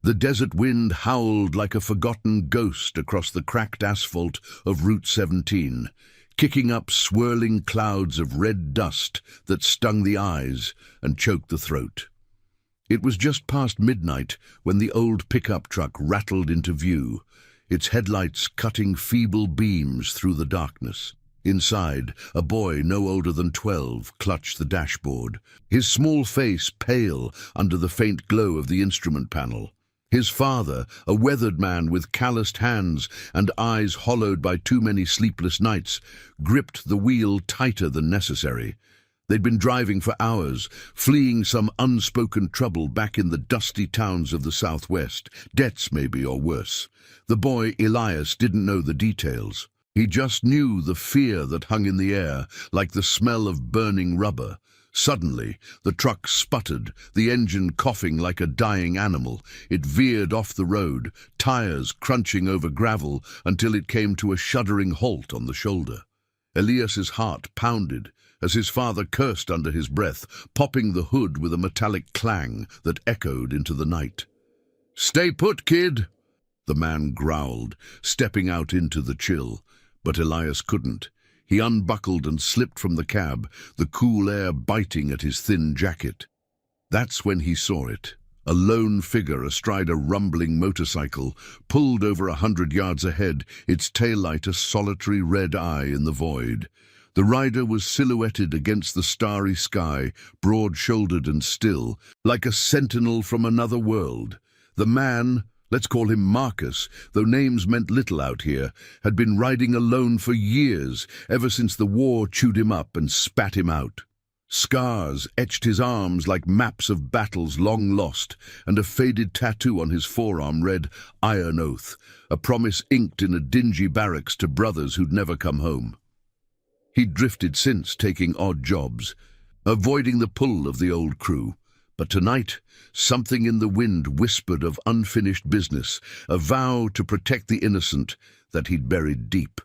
The desert wind howled like a forgotten ghost across the cracked asphalt of Route 17, kicking up swirling clouds of red dust that stung the eyes and choked the throat. It was just past midnight when the old pickup truck rattled into view, its headlights cutting feeble beams through the darkness. Inside, a boy no older than 12 clutched the dashboard, his small face pale under the faint glow of the instrument panel. His father, a weathered man with calloused hands and eyes hollowed by too many sleepless nights, gripped the wheel tighter than necessary. They'd been driving for hours, fleeing some unspoken trouble back in the dusty towns of the southwest, debts maybe or worse. The boy, Elias, didn't know the details. He just knew the fear that hung in the air, like the smell of burning rubber. Suddenly, the truck sputtered, the engine coughing like a dying animal. It veered off the road, tires crunching over gravel until it came to a shuddering halt on the shoulder. Elias's heart pounded as his father cursed under his breath, popping the hood with a metallic clang that echoed into the night. "Stay put, kid," the man growled, stepping out into the chill. But Elias couldn't. He unbuckled and slipped from the cab, the cool air biting at his thin jacket. That's when he saw it. A lone figure astride a rumbling motorcycle, pulled over 100 yards ahead, its taillight a solitary red eye in the void. The rider was silhouetted against the starry sky, broad-shouldered and still, like a sentinel from another world. The man, let's call him Marcus, though names meant little out here, had been riding alone for years, ever since the war chewed him up and spat him out. Scars etched his arms like maps of battles long lost, and a faded tattoo on his forearm read Iron Oath, a promise inked in a dingy barracks to brothers who'd never come home. He'd drifted since, taking odd jobs, avoiding the pull of the old crew. But tonight, something in the wind whispered of unfinished business, a vow to protect the innocent that he'd buried deep.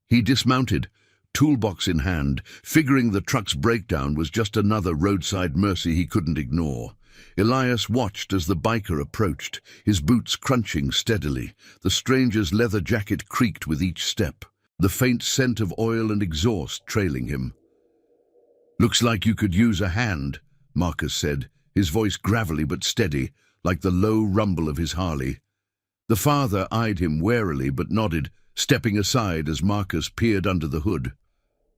He dismounted, toolbox in hand, figuring the truck's breakdown was just another roadside mercy he couldn't ignore. Elias watched as the biker approached, his boots crunching steadily. The stranger's leather jacket creaked with each step, the faint scent of oil and exhaust trailing him. "Looks like you could use a hand," Marcus said, his voice gravelly but steady, like the low rumble of his Harley. The father eyed him warily but nodded, stepping aside as Marcus peered under the hood.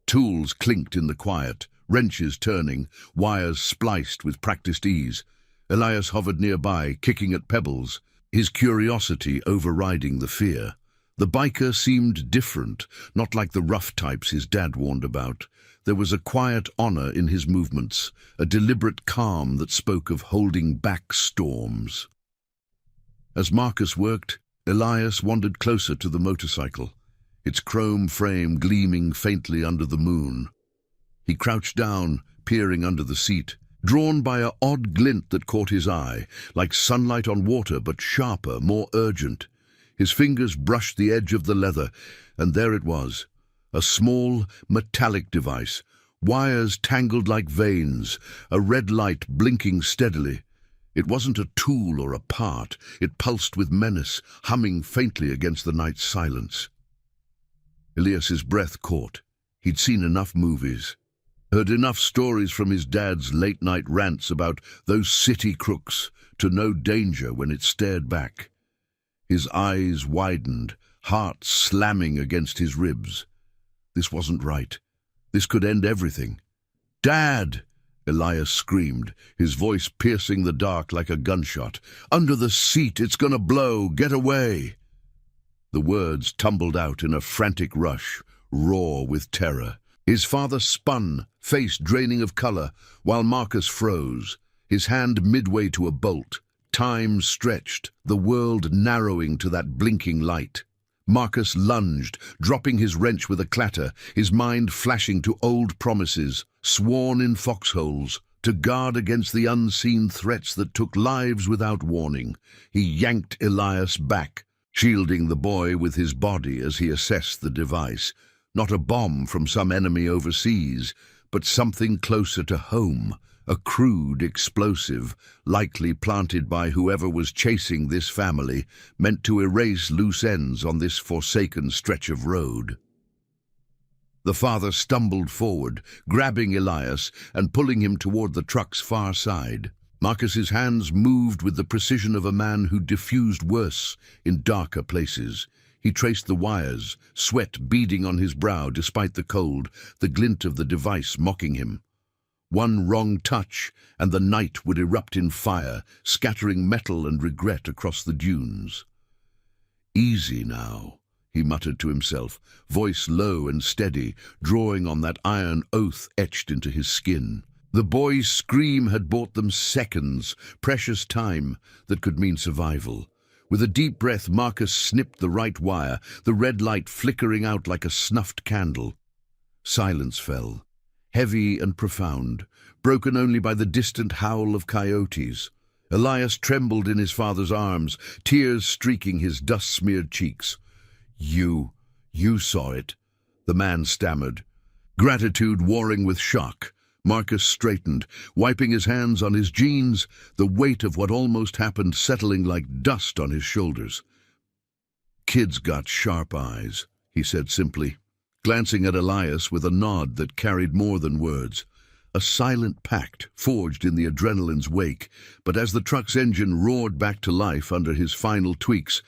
Tools clinked in the quiet, wrenches turning, wires spliced with practiced ease. Elias hovered nearby, kicking at pebbles, his curiosity overriding the fear. The biker seemed different, not like the rough types his dad warned about. There was a quiet honor in his movements, a deliberate calm that spoke of holding back storms. As Marcus worked, Elias wandered closer to the motorcycle, its chrome frame gleaming faintly under the moon. He crouched down, peering under the seat, drawn by an odd glint that caught his eye, like sunlight on water but sharper, more urgent. His fingers brushed the edge of the leather, and there it was. A small, metallic device, wires tangled like veins, a red light blinking steadily. It wasn't a tool or a part. It pulsed with menace, humming faintly against the night's silence. Elias's breath caught. He'd seen enough movies, heard enough stories from his dad's late-night rants about those city crooks to know danger when it stared back. His eyes widened, heart slamming against his ribs. This wasn't right. This could end everything. "Dad!" Elias screamed, his voice piercing the dark like a gunshot. "Under the seat, it's gonna blow! Get away!" The words tumbled out in a frantic rush, raw with terror. His father spun, face draining of color, while Marcus froze, his hand midway to a bolt. Time stretched, the world narrowing to that blinking light. Marcus lunged, dropping his wrench with a clatter, his mind flashing to old promises, sworn in foxholes, to guard against the unseen threats that took lives without warning. He yanked Elias back, shielding the boy with his body as he assessed the device. Not a bomb from some enemy overseas, but something closer to home, a crude explosive, likely planted by whoever was chasing this family, meant to erase loose ends on this forsaken stretch of road. The father stumbled forward, grabbing Elias and pulling him toward the truck's far side. Marcus's hands moved with the precision of a man who diffused worse in darker places. He traced the wires, sweat beading on his brow despite the cold, the glint of the device mocking him. One wrong touch, and the night would erupt in fire, scattering metal and regret across the dunes. "Easy now," he muttered to himself, voice low and steady, drawing on that iron oath etched into his skin. The boy's scream had bought them seconds, precious time that could mean survival. With a deep breath, Marcus snipped the right wire, the red light flickering out like a snuffed candle. Silence fell, heavy and profound, broken only by the distant howl of coyotes. Elias trembled in his father's arms, tears streaking his dust-smeared cheeks. You saw it," the man stammered. Gratitude warring with shock, Marcus straightened, wiping his hands on his jeans, the weight of what almost happened settling like dust on his shoulders. "Kid's got sharp eyes," he said simply, glancing at Elias with a nod that carried more than words. A silent pact forged in the adrenaline's wake, but as the truck's engine roared back to life under his final tweaks,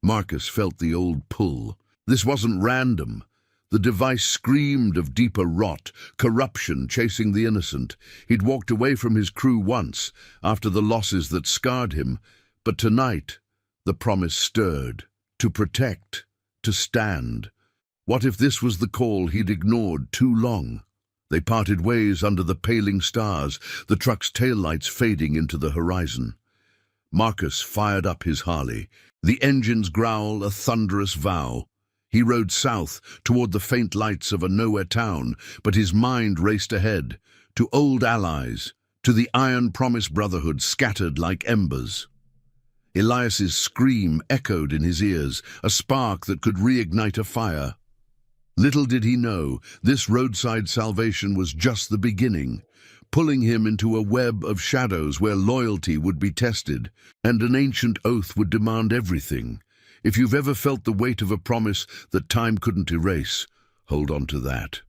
Marcus felt the old pull. This wasn't random. The device screamed of deeper rot, corruption chasing the innocent. He'd walked away from his crew once, after the losses that scarred him, but tonight the promise stirred. To protect, to stand. What if this was the call he'd ignored too long? They parted ways under the paling stars, the truck's taillights fading into the horizon. Marcus fired up his Harley, the engine's growl a thunderous vow. He rode south, toward the faint lights of a nowhere town, but his mind raced ahead, to old allies, to the iron promise brotherhood scattered like embers. Elias's scream echoed in his ears, a spark that could reignite a fire. Little did he know, this roadside salvation was just the beginning, pulling him into a web of shadows where loyalty would be tested, and an ancient oath would demand everything. If you've ever felt the weight of a promise that time couldn't erase, hold on to that.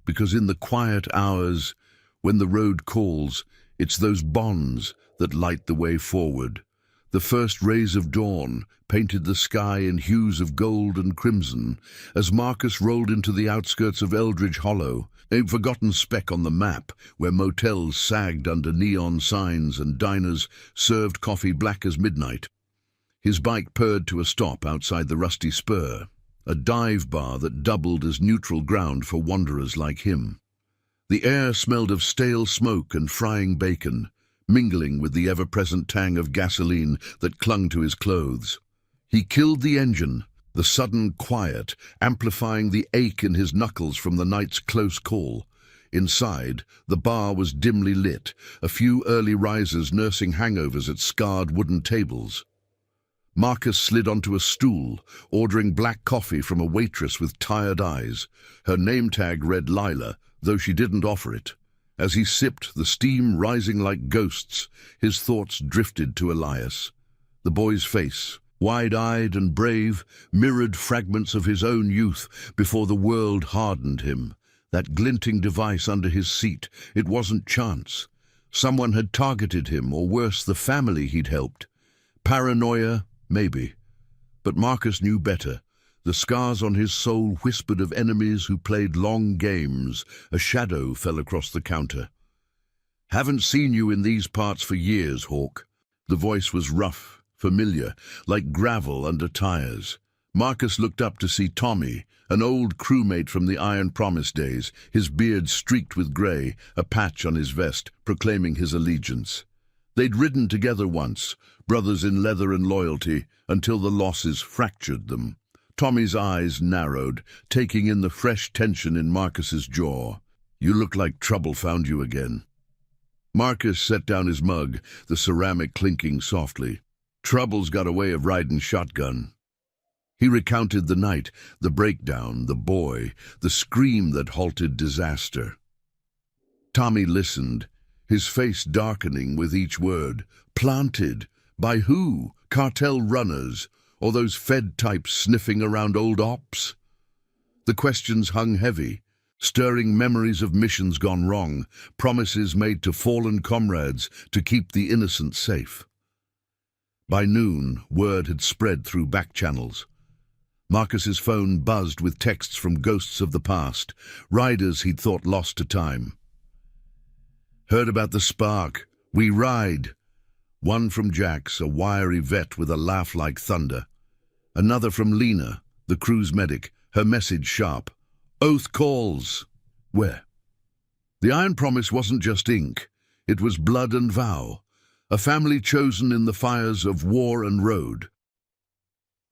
Because in the quiet hours, when the road calls, it's those bonds that light the way forward. The first rays of dawn painted the sky in hues of gold and crimson as Marcus rolled into the outskirts of Eldridge Hollow, a forgotten speck on the map where motels sagged under neon signs and diners served coffee black as midnight. His bike purred to a stop outside the Rusty Spur, a dive bar that doubled as neutral ground for wanderers like him. The air smelled of stale smoke and frying bacon, mingling with the ever-present tang of gasoline that clung to his clothes. He killed the engine, the sudden quiet amplifying the ache in his knuckles from the night's close call. Inside, the bar was dimly lit, a few early risers nursing hangovers at scarred wooden tables. Marcus slid onto a stool, ordering black coffee from a waitress with tired eyes. Her name tag read Lila, though she didn't offer it. As he sipped, the steam rising like ghosts, his thoughts drifted to Elias. The boy's face, wide-eyed and brave, mirrored fragments of his own youth before the world hardened him. That glinting device under his seat, it wasn't chance. Someone had targeted him, or worse, the family he'd helped. Paranoia? Maybe. But Marcus knew better. The scars on his soul whispered of enemies who played long games. A shadow fell across the counter. "Haven't seen you in these parts for years, Hawk." The voice was rough, familiar, like gravel under tires. Marcus looked up to see Tommy, an old crewmate from the Iron Promise days, his beard streaked with grey, a patch on his vest, proclaiming his allegiance. They'd ridden together once, brothers in leather and loyalty, until the losses fractured them. Tommy's eyes narrowed, taking in the fresh tension in Marcus's jaw. "You look like trouble found you again." Marcus set down his mug, the ceramic clinking softly. "Trouble's got a way of riding shotgun." He recounted the night, the breakdown, the boy, the scream that halted disaster. Tommy listened, his face darkening with each word. Planted? By who? Cartel runners? Or those Fed types sniffing around old ops? The questions hung heavy, stirring memories of missions gone wrong, promises made to fallen comrades to keep the innocent safe. By noon, word had spread through back channels. Marcus's phone buzzed with texts from ghosts of the past, riders he'd thought lost to time. Heard about the spark. We ride. One from Jax, a wiry vet with a laugh like thunder. Another from Lena, the crew's medic, her message sharp. Oath calls. Where? The Iron Promise wasn't just ink. It was blood and vow. A family chosen in the fires of war and road.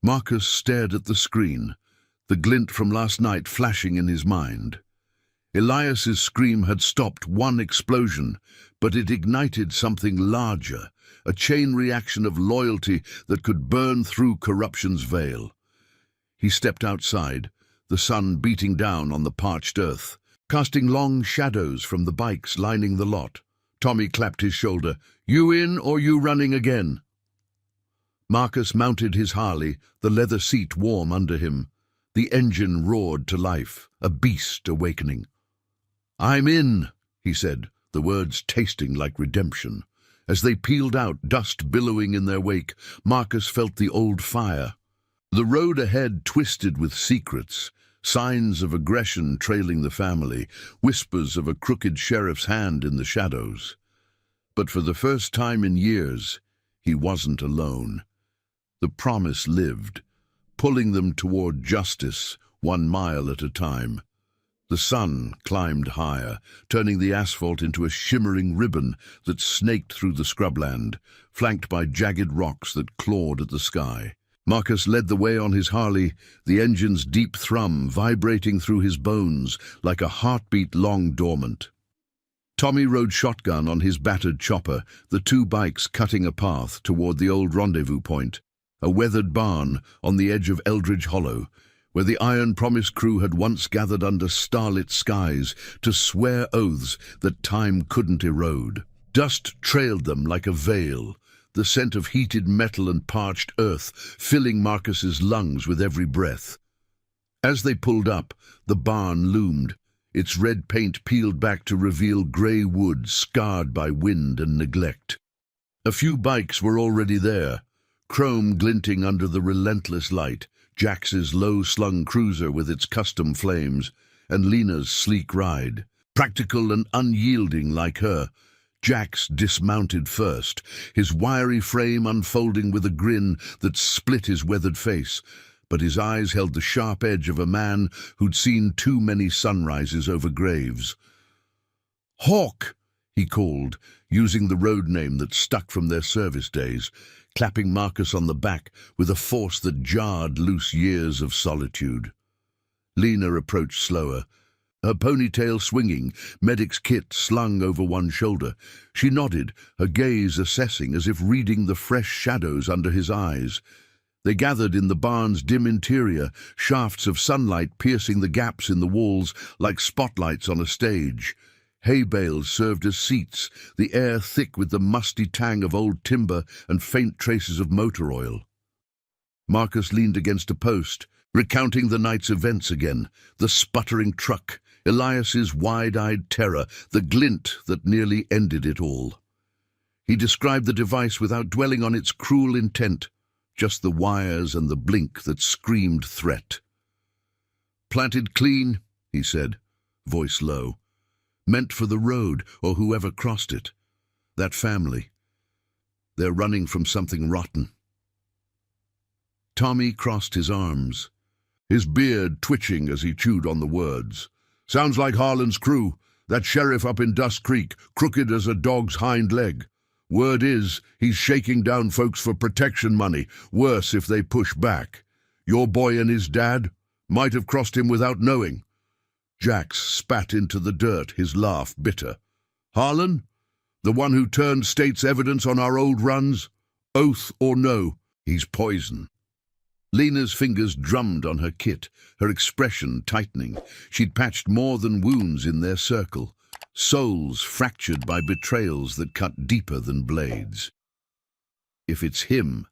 Marcus stared at the screen, the glint from last night flashing in his mind. Elias's scream had stopped one explosion, but it ignited something larger, a chain reaction of loyalty that could burn through corruption's veil. He stepped outside, the sun beating down on the parched earth, casting long shadows from the bikes lining the lot. Tommy clapped his shoulder. You in or you running again? Marcus mounted his Harley, the leather seat warm under him. The engine roared to life, a beast awakening. I'm in, he said, the words tasting like redemption. As they peeled out, dust billowing in their wake, Marcus felt the old fire. The road ahead twisted with secrets, signs of aggression trailing the family, whispers of a crooked sheriff's hand in the shadows. But for the first time in years, he wasn't alone. The promise lived, pulling them toward justice 1 mile at a time. The sun climbed higher, turning the asphalt into a shimmering ribbon that snaked through the scrubland, flanked by jagged rocks that clawed at the sky. Marcus led the way on his Harley, the engine's deep thrum vibrating through his bones like a heartbeat long dormant. Tommy rode shotgun on his battered chopper, the 2 bikes cutting a path toward the old rendezvous point, a weathered barn on the edge of Eldridge Hollow, where the Iron Promise crew had once gathered under starlit skies to swear oaths that time couldn't erode. Dust trailed them like a veil, the scent of heated metal and parched earth filling Marcus's lungs with every breath. As they pulled up, the barn loomed, its red paint peeled back to reveal grey wood scarred by wind and neglect. A few bikes were already there, chrome glinting under the relentless light, Jax's low-slung cruiser with its custom flames, and Lena's sleek ride. Practical and unyielding like her, Jax dismounted first, his wiry frame unfolding with a grin that split his weathered face, but his eyes held the sharp edge of a man who'd seen too many sunrises over graves. "Hawk!" he called, using the road name that stuck from their service days, clapping Marcus on the back with a force that jarred loose years of solitude. Lena approached slower, her ponytail swinging, medic's kit slung over one shoulder. She nodded, her gaze assessing as if reading the fresh shadows under his eyes. They gathered in the barn's dim interior, shafts of sunlight piercing the gaps in the walls like spotlights on a stage. Hay bales served as seats, the air thick with the musty tang of old timber and faint traces of motor oil. Marcus leaned against a post, recounting the night's events again, the sputtering truck, Elias's wide-eyed terror, the glint that nearly ended it all. He described the device without dwelling on its cruel intent, just the wires and the blink that screamed threat. "Planted clean," he said, voice low. "Meant for the road or whoever crossed it. That family. They're running from something rotten." Tommy crossed his arms, his beard twitching as he chewed on the words. "Sounds like Harlan's crew, that sheriff up in Dust Creek, crooked as a dog's hind leg. Word is, he's shaking down folks for protection money, worse if they push back. Your boy and his dad might have crossed him without knowing." Jax spat into the dirt, his laugh bitter. "Harlan? The one who turned state's evidence on our old runs? Oath or no, he's poison." Lena's fingers drummed on her kit, her expression tightening. She'd patched more than wounds in their circle. souls fractured by betrayals that cut deeper than blades. If it's him,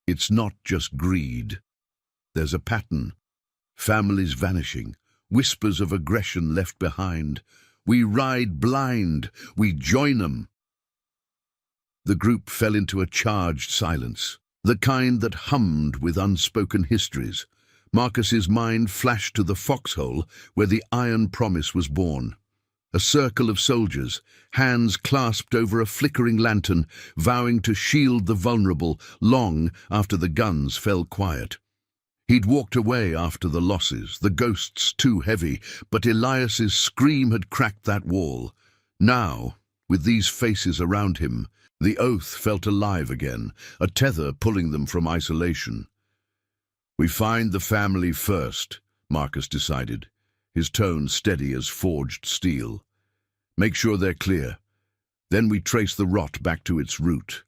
it's not just greed. There's a pattern. Families vanishing, whispers of aggression left behind. We ride blind, we join them. The group fell into a charged silence, the kind that hummed with unspoken histories. Marcus's mind flashed to the foxhole where the iron promise was born. A circle of soldiers, hands clasped over a flickering lantern, vowing to shield the vulnerable long after the guns fell quiet. He'd walked away after the losses, the ghosts too heavy, but Elias's scream had cracked that wall. Now, with these faces around him, the oath felt alive again, a tether pulling them from isolation. "We find the family first," Marcus decided, his tone steady as forged steel. "Make sure they're clear. Then we trace the rot back to its root."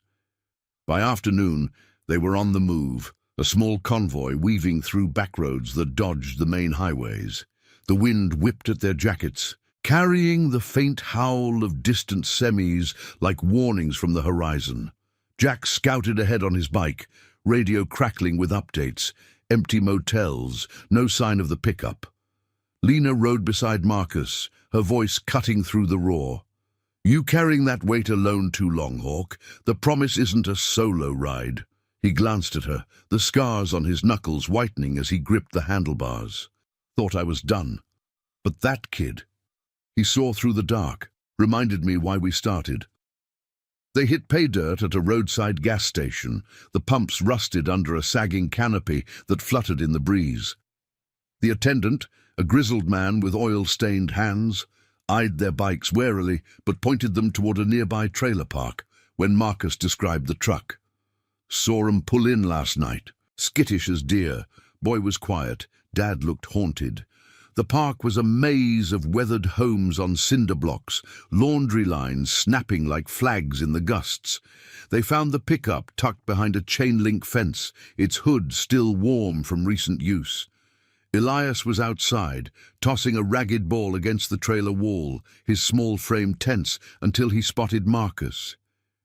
By afternoon, they were on the move, a small convoy weaving through backroads that dodged the main highways. The wind whipped at their jackets, carrying the faint howl of distant semis like warnings from the horizon. Jack scouted ahead on his bike, radio crackling with updates, empty motels, no sign of the pickup. Lena rode beside Marcus, her voice cutting through the roar. "You carrying that weight alone too long, Hawk. The promise isn't a solo ride." He glanced at her, the scars on his knuckles whitening as he gripped the handlebars. "Thought I was done. But that kid," he saw through the dark, "reminded me why we started." They hit pay dirt at a roadside gas station, the pumps rusted under a sagging canopy that fluttered in the breeze. The attendant, a grizzled man with oil-stained hands, eyed their bikes warily but pointed them toward a nearby trailer park when Marcus described the truck. "Saw 'em pull in last night. Skittish as deer. Boy was quiet. Dad looked haunted." The park was a maze of weathered homes on cinder blocks, laundry lines snapping like flags in the gusts. They found the pickup tucked behind a chain-link fence, its hood still warm from recent use. Elias was outside, tossing a ragged ball against the trailer wall, his small frame tense until he spotted Marcus.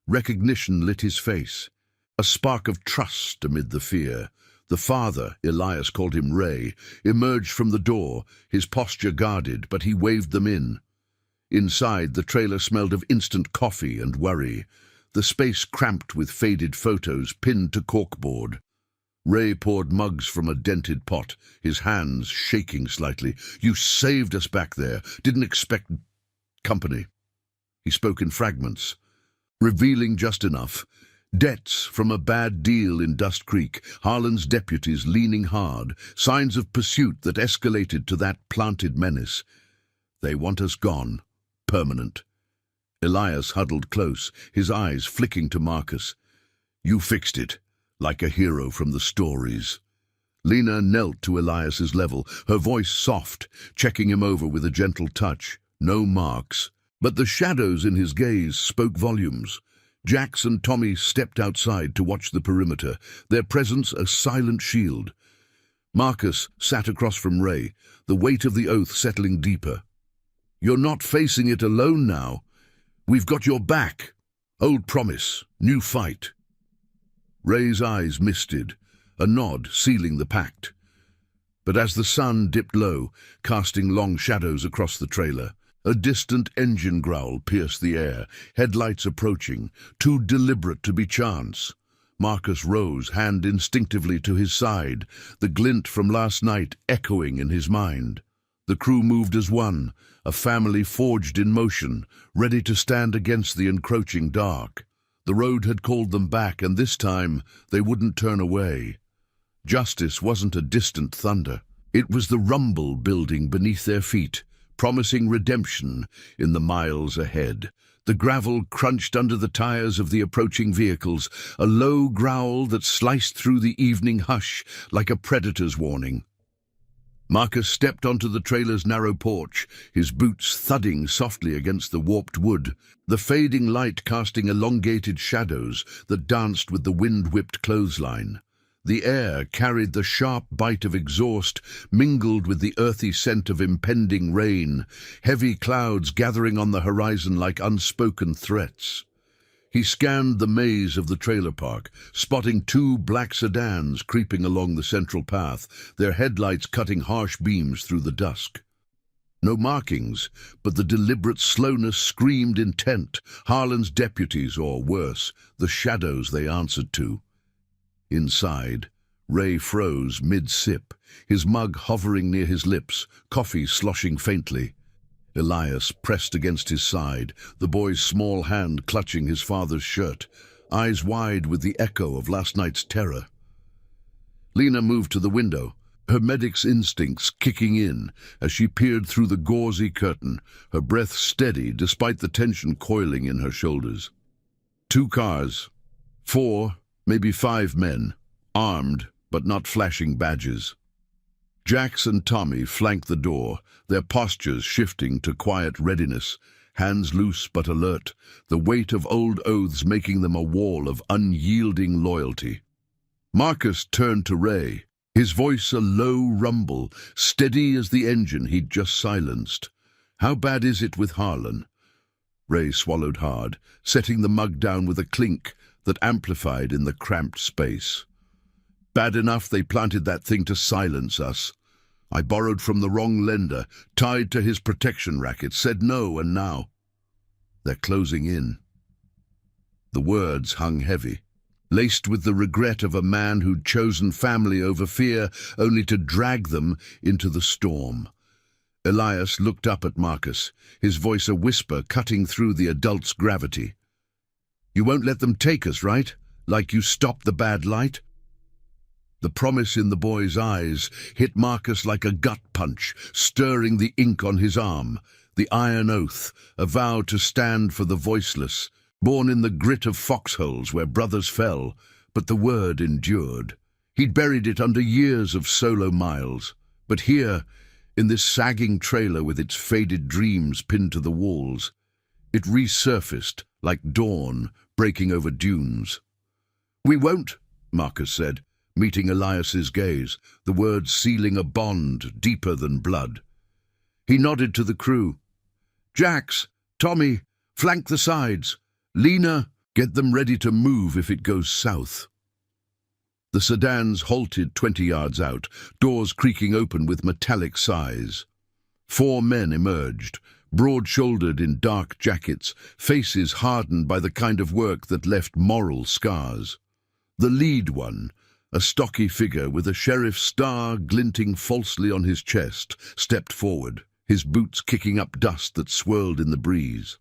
Recognition lit his face. A spark of trust amid the fear. The father, Elias called him Ray, emerged from the door, his posture guarded, but he waved them in. Inside, the trailer smelled of instant coffee and worry, the space cramped with faded photos pinned to corkboard. Ray poured mugs from a dented pot, his hands shaking slightly. "You saved us back there. Didn't expect company." He spoke in fragments, revealing just enough. Debts from a bad deal in Dust Creek, Harlan's deputies leaning hard, signs of pursuit that escalated to that planted menace. "They want us gone. Permanent." Elias huddled close, his eyes flicking to Marcus. "You fixed it, like a hero from the stories." Lena knelt to Elias's level, her voice soft, checking him over with a gentle touch. No marks, but the shadows in his gaze spoke volumes. Jax and Tommy stepped outside to watch the perimeter, their presence a silent shield. Marcus sat across from Ray, the weight of the oath settling deeper. "You're not facing it alone now. We've got your back. Old promise, new fight." Ray's eyes misted, a nod sealing the pact. But as the sun dipped low, casting long shadows across the trailer, a distant engine growl pierced the air, headlights approaching, too deliberate to be chance. Marcus rose, hand instinctively to his side, the glint from last night echoing in his mind. The crew moved as one, a family forged in motion, ready to stand against the encroaching dark. The road had called them back, and this time they wouldn't turn away. Justice wasn't a distant thunder. It was the rumble building beneath their feet, promising redemption in the miles ahead. The gravel crunched under the tires of the approaching vehicles, a low growl that sliced through the evening hush like a predator's warning. Marcus stepped onto the trailer's narrow porch, his boots thudding softly against the warped wood, the fading light casting elongated shadows that danced with the wind-whipped clothesline. The air carried the sharp bite of exhaust, mingled with the earthy scent of impending rain, heavy clouds gathering on the horizon like unspoken threats. He scanned the maze of the trailer park, spotting two black sedans creeping along the central path, their headlights cutting harsh beams through the dusk. No markings, but the deliberate slowness screamed intent, Harlan's deputies, or worse, the shadows they answered to. Inside, Ray froze mid-sip, his mug hovering near his lips, coffee sloshing faintly. Elias pressed against his side, the boy's small hand clutching his father's shirt, eyes wide with the echo of last night's terror. Lena moved to the window, her medic's instincts kicking in as she peered through the gauzy curtain, her breath steady despite the tension coiling in her shoulders. 2 cars, 4, maybe 5 men, armed but not flashing badges. Jax and Tommy flanked the door, their postures shifting to quiet readiness, hands loose but alert, the weight of old oaths making them a wall of unyielding loyalty. Marcus turned to Ray, his voice a low rumble, steady as the engine he'd just silenced. "How bad is it with Harlan?" Ray swallowed hard, setting the mug down with a clink that amplified in the cramped space. "Bad enough they planted that thing to silence us. I borrowed from the wrong lender, tied to his protection racket, said no, and now they're closing in." The words hung heavy, laced with the regret of a man who'd chosen family over fear, only to drag them into the storm. Elias looked up at Marcus, his voice a whisper cutting through the adult's gravity. "You won't let them take us, right? Like you stopped the bad light?" The promise in the boy's eyes hit Marcus like a gut punch, stirring the ink on his arm. The iron oath, a vow to stand for the voiceless, born in the grit of foxholes where brothers fell, but the word endured. He'd buried it under years of solo miles, but here, in this sagging trailer with its faded dreams pinned to the walls, it resurfaced like dawn breaking over dunes. "We won't," Marcus said, meeting Elias's gaze, the words sealing a bond deeper than blood. He nodded to the crew. "Jax, Tommy, flank the sides. Lena, get them ready to move if it goes south." The sedans halted 20 yards out, doors creaking open with metallic sighs. 4 men emerged, broad-shouldered in dark jackets, faces hardened by the kind of work that left moral scars. The lead one, a stocky figure with a sheriff's star glinting falsely on his chest, stepped forward, his boots kicking up dust that swirled in the breeze.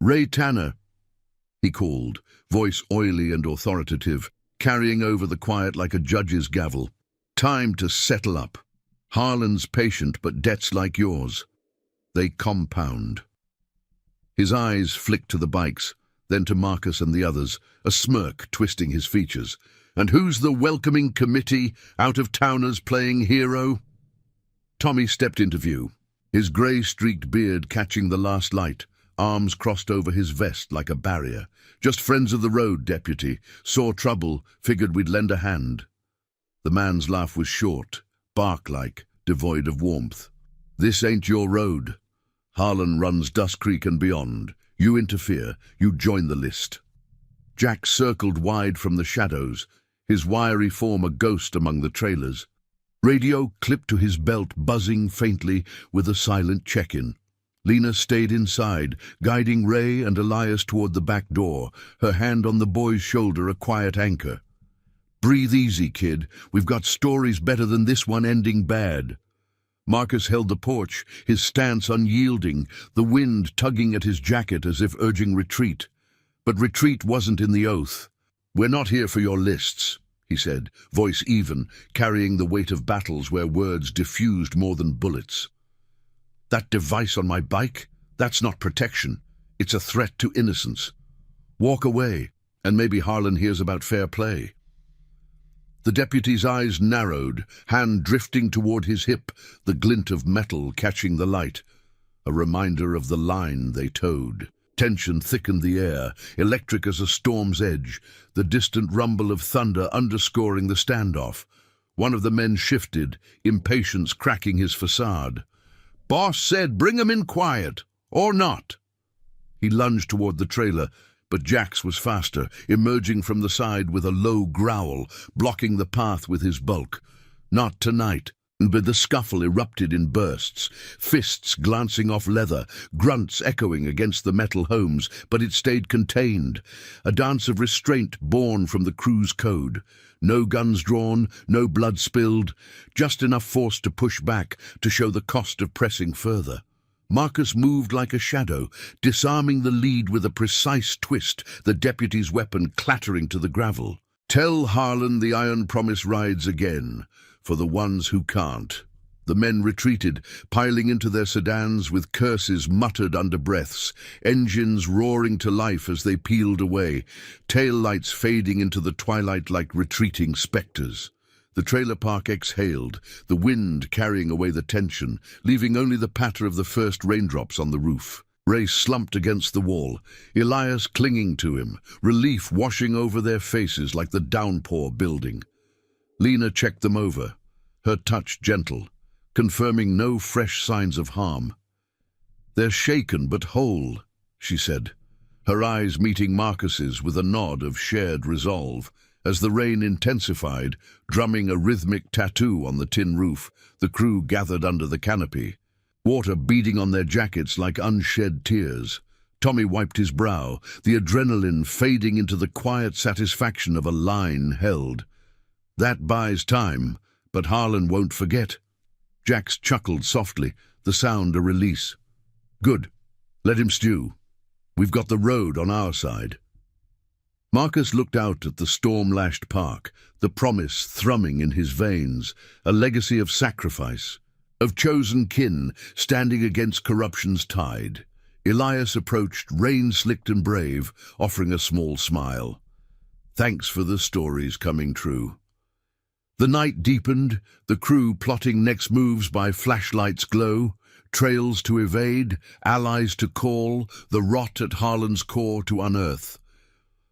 "Ray Tanner," he called, voice oily and authoritative, carrying over the quiet like a judge's gavel. "Time to settle up. Harlan's patient, but debts like yours, they compound." His eyes flicked to the bikes, then to Marcus and the others, a smirk twisting his features. "And who's the welcoming committee, out-of-towners playing hero?" Tommy stepped into view, his grey-streaked beard catching the last light, arms crossed over his vest like a barrier. "Just friends of the road, deputy. Saw trouble, figured we'd lend a hand." The man's laugh was short, bark-like, devoid of warmth. "This ain't your road. Harlan runs Dust Creek and beyond. You interfere, you join the list." Jack circled wide from the shadows, his wiry form a ghost among the trailers. Radio clipped to his belt, buzzing faintly with a silent check-in. Lena stayed inside, guiding Ray and Elias toward the back door, her hand on the boy's shoulder a quiet anchor. "Breathe easy, kid. We've got stories better than this one ending bad." Marcus held the porch, his stance unyielding, the wind tugging at his jacket as if urging retreat. But retreat wasn't in the oath. "We're not here for your lists," he said, voice even, carrying the weight of battles where words diffused more than bullets. "That device on my bike? That's not protection. It's a threat to innocence. Walk away, and maybe Harlan hears about fair play." The deputy's eyes narrowed, hand drifting toward his hip, the glint of metal catching the light, a reminder of the line they towed. Tension thickened the air, electric as a storm's edge, the distant rumble of thunder underscoring the standoff. One of the men shifted, impatience cracking his facade. "Boss said bring 'em in quiet, or not." He lunged toward the trailer, but Jax was faster, emerging from the side with a low growl, blocking the path with his bulk. Not tonight. But the scuffle erupted in bursts, fists glancing off leather, grunts echoing against the metal homes, but it stayed contained, a dance of restraint born from the crew's code. No guns drawn, no blood spilled, just enough force to push back, to show the cost of pressing further. Marcus moved like a shadow, disarming the lead with a precise twist, the deputy's weapon clattering to the gravel. "Tell Harlan the Iron Promise rides again, for the ones who can't." The men retreated, piling into their sedans with curses muttered under breaths, engines roaring to life as they peeled away, tail lights fading into the twilight like retreating specters. The trailer park exhaled, the wind carrying away the tension, leaving only the patter of the first raindrops on the roof. Ray slumped against the wall, Elias clinging to him, relief washing over their faces like the downpour building. Lena checked them over, her touch gentle, confirming no fresh signs of harm. "They're shaken but whole," she said, her eyes meeting Marcus's with a nod of shared resolve. As the rain intensified, drumming a rhythmic tattoo on the tin roof, the crew gathered under the canopy, water beading on their jackets like unshed tears. Tommy wiped his brow, the adrenaline fading into the quiet satisfaction of a line held. "That buys time, but Harlan won't forget." Jax chuckled softly, the sound a release. "Good. Let him stew. We've got the road on our side." Marcus looked out at the storm-lashed park, the promise thrumming in his veins, a legacy of sacrifice, of chosen kin standing against corruption's tide. Elias approached, rain-slicked and brave, offering a small smile. "Thanks for the stories coming true." The night deepened, the crew plotting next moves by flashlight's glow, trails to evade, allies to call, the rot at Harlan's core to unearth.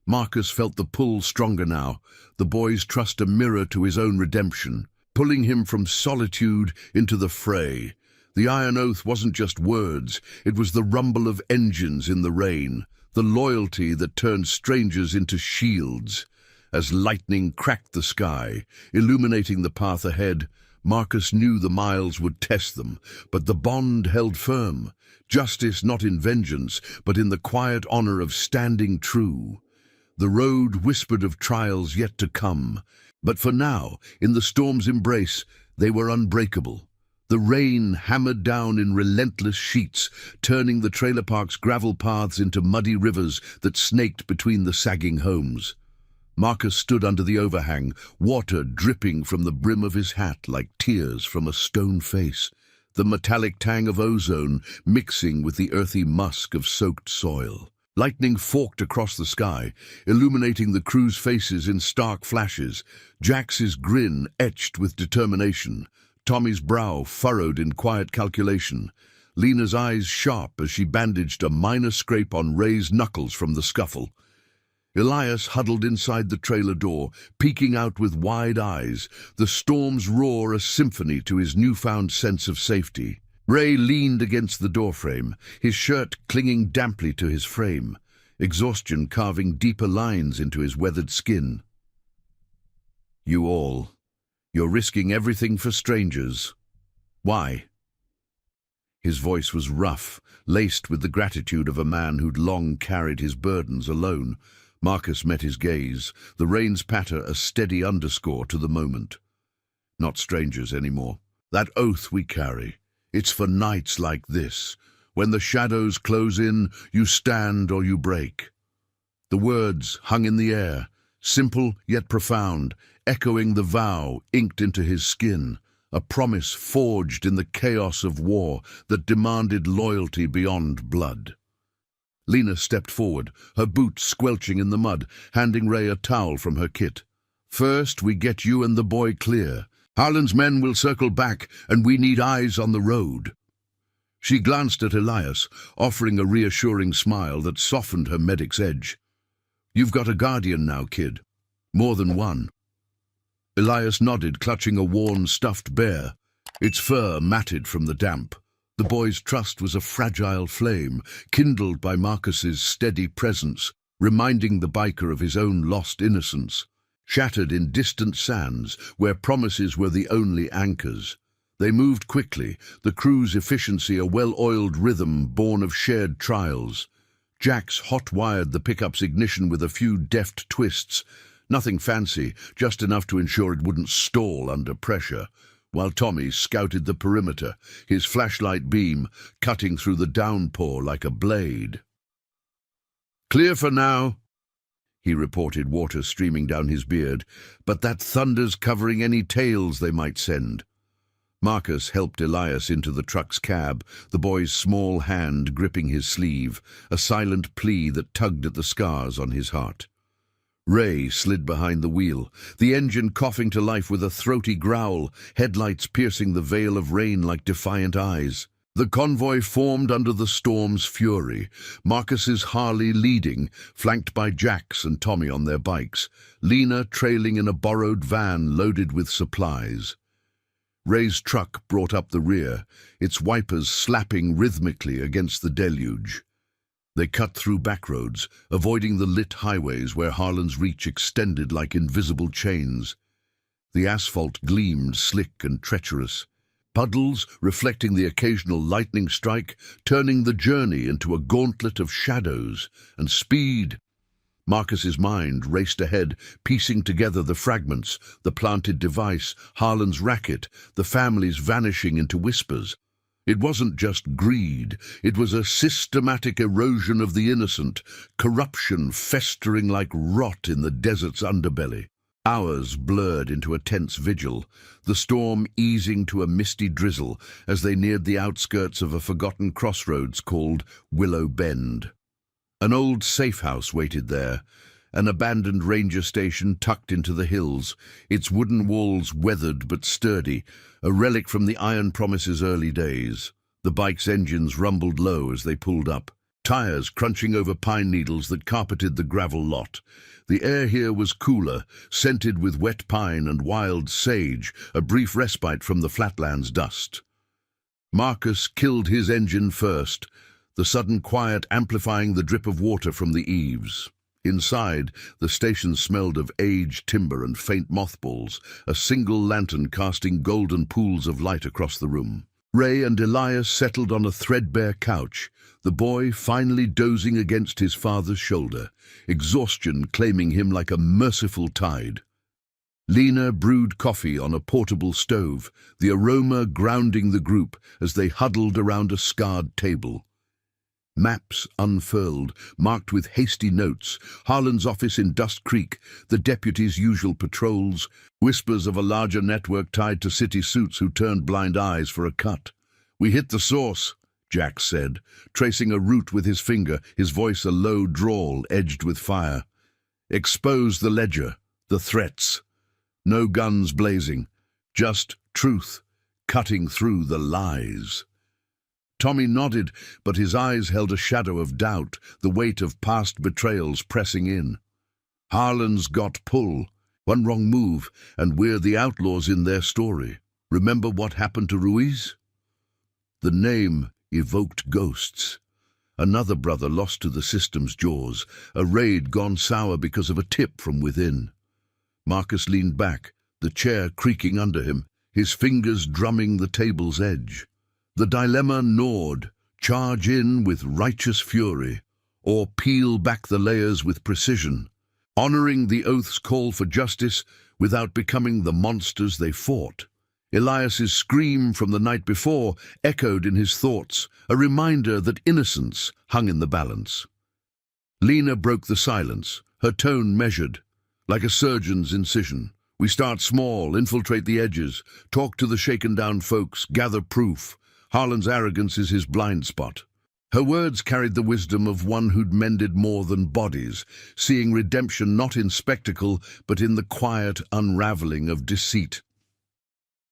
Marcus felt the pull stronger now, the boy's trust a mirror to his own redemption, pulling him from solitude into the fray. The Iron Oath wasn't just words, it was the rumble of engines in the rain, the loyalty that turned strangers into shields. As lightning cracked the sky, illuminating the path ahead, Marcus knew the miles would test them, but the bond held firm. Justice not in vengeance, but in the quiet honor of standing true. The road whispered of trials yet to come, but for now, in the storm's embrace, they were unbreakable. The rain hammered down in relentless sheets, turning the trailer park's gravel paths into muddy rivers that snaked between the sagging homes. Marcus stood under the overhang, water dripping from the brim of his hat like tears from a stone face, the metallic tang of ozone mixing with the earthy musk of soaked soil. Lightning forked across the sky, illuminating the crew's faces in stark flashes, Jax's grin etched with determination, Tommy's brow furrowed in quiet calculation, Lena's eyes sharp as she bandaged a minor scrape on Ray's knuckles from the scuffle. Elias huddled inside the trailer door, peeking out with wide eyes, the storm's roar a symphony to his newfound sense of safety. Ray leaned against the doorframe, his shirt clinging damply to his frame, exhaustion carving deeper lines into his weathered skin. "You're risking everything for strangers. Why?" His voice was rough, laced with the gratitude of a man who'd long carried his burdens alone. Marcus met his gaze, the rain's patter a steady underscore to the moment. "Not strangers anymore. That oath we carry, it's for nights like this. When the shadows close in, you stand or you break." The words hung in the air, simple yet profound, echoing the vow inked into his skin, a promise forged in the chaos of war that demanded loyalty beyond blood. Lena stepped forward, her boots squelching in the mud, handing Ray a towel from her kit. "First, we get you and the boy clear. Harlan's men will circle back, and we need eyes on the road." She glanced at Elias, offering a reassuring smile that softened her medic's edge. "You've got a guardian now, kid. More than one." Elias nodded, clutching a worn, stuffed bear, its fur matted from the damp. The boy's trust was a fragile flame, kindled by Marcus's steady presence, reminding the biker of his own lost innocence, shattered in distant sands where promises were the only anchors. They moved quickly, the crew's efficiency a well-oiled rhythm born of shared trials. Jax hot-wired the pickup's ignition with a few deft twists, nothing fancy, just enough to ensure it wouldn't stall under pressure, while Tommy scouted the perimeter, his flashlight beam cutting through the downpour like a blade. "Clear for now," he reported, water streaming down his beard, "but that thunder's covering any tails they might send." Marcus helped Elias into the truck's cab, the boy's small hand gripping his sleeve, a silent plea that tugged at the scars on his heart. Ray slid behind the wheel, the engine coughing to life with a throaty growl, headlights piercing the veil of rain like defiant eyes. The convoy formed under the storm's fury, Marcus's Harley leading, flanked by Jax and Tommy on their bikes, Lena trailing in a borrowed van loaded with supplies. Ray's truck brought up the rear, its wipers slapping rhythmically against the deluge. They cut through backroads, avoiding the lit highways where Harlan's reach extended like invisible chains. The asphalt gleamed slick and treacherous, puddles reflecting the occasional lightning strike, turning the journey into a gauntlet of shadows and speed. Marcus's mind raced ahead, piecing together the fragments, the planted device, Harlan's racket, the families vanishing into whispers. It wasn't just greed, it was a systematic erosion of the innocent, corruption festering like rot in the desert's underbelly. Hours blurred into a tense vigil, the storm easing to a misty drizzle as they neared the outskirts of a forgotten crossroads called Willow Bend. An old safe house waited there, an abandoned ranger station tucked into the hills, its wooden walls weathered but sturdy, a relic from the Iron Promise's early days. The bike's engines rumbled low as they pulled up, tires crunching over pine needles that carpeted the gravel lot. The air here was cooler, scented with wet pine and wild sage, a brief respite from the flatlands dust. Marcus killed his engine first, the sudden quiet amplifying the drip of water from the eaves. Inside, the station smelled of aged timber and faint mothballs, a single lantern casting golden pools of light across the room. Ray and Elias settled on a threadbare couch, the boy finally dozing against his father's shoulder, exhaustion claiming him like a merciful tide. Lena brewed coffee on a portable stove, the aroma grounding the group as they huddled around a scarred table. Maps unfurled, marked with hasty notes, Harlan's office in Dust Creek, the deputy's usual patrols, whispers of a larger network tied to city suits who turned blind eyes for a cut. "We hit the source," Jack said, tracing a route with his finger, his voice a low drawl edged with fire. "Expose the ledger, the threats. No guns blazing, just truth, cutting through the lies." Tommy nodded, but his eyes held a shadow of doubt, the weight of past betrayals pressing in. "Harlan's got pull. One wrong move, and we're the outlaws in their story. Remember what happened to Ruiz?" The name evoked ghosts. Another brother lost to the system's jaws, a raid gone sour because of a tip from within. Marcus leaned back, the chair creaking under him, his fingers drumming the table's edge. The dilemma gnawed: charge in with righteous fury, or peel back the layers with precision, honoring the oath's call for justice without becoming the monsters they fought. Elias's scream from the night before echoed in his thoughts, a reminder that innocence hung in the balance. Lena broke the silence, her tone measured, like a surgeon's incision. "We start small, infiltrate the edges, talk to the shaken-down folks, gather proof. Harlan's arrogance is his blind spot." Her words carried the wisdom of one who'd mended more than bodies, seeing redemption not in spectacle, but in the quiet unraveling of deceit.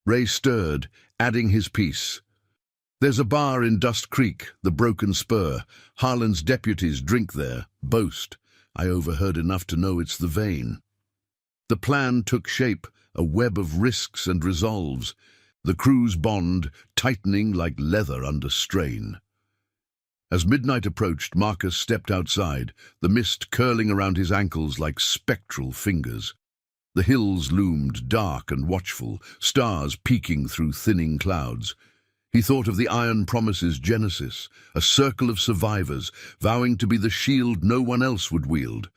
Ray stirred, adding his piece. There's a bar in Dust Creek, the Broken Spur. Harlan's deputies drink there, boast. I overheard enough to know it's the vein. The plan took shape, a web of risks and resolves, the crew's bond tightening like leather under strain. As midnight approached, Marcus stepped outside, the mist curling around his ankles like spectral fingers. The hills loomed dark and watchful, stars peeking through thinning clouds. He thought of the Iron Promise's genesis, a circle of survivors, vowing to be the shield no one else would wield.